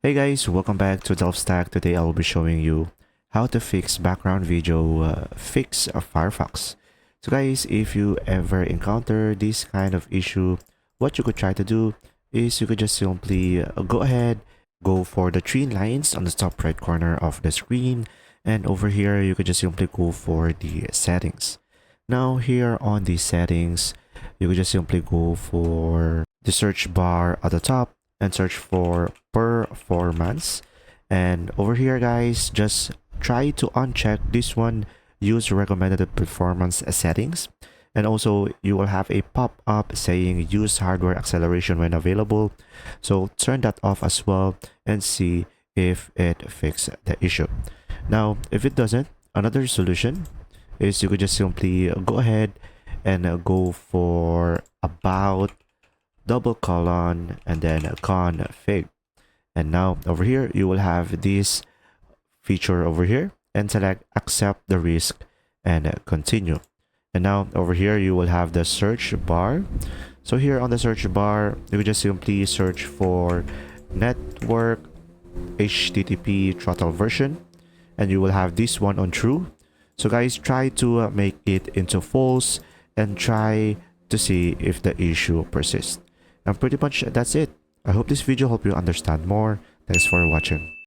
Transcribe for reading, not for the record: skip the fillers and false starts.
Hey guys, welcome back to DelftStack. Today I will be showing you how to fix background video fix Firefox. So guys, if you ever encounter this kind of issue, what you could try to do is you could just simply go ahead, go for the three lines on the top right corner of the screen, and over here you could just simply go for the settings. Now here on the settings, you could just simply go for the search bar at the top and search for performance, and over here guys, just try to uncheck this one, use recommended performance settings, and also you will have a pop-up saying use hardware acceleration when available, so turn that off as well and see if it fixes the issue. Now if it doesn't, another solution is you could just simply go ahead and go for about double colon and then config, and now over here you will have this feature over here and select accept the risk and continue. And now over here you will have the search bar. So here on the search bar you just simply search for network HTTP throttle version, and you will have this one on true. So guys, try to make it into false and try to see if the issue persists. And pretty much that's it. I hope this video helped you understand more. Thanks for watching.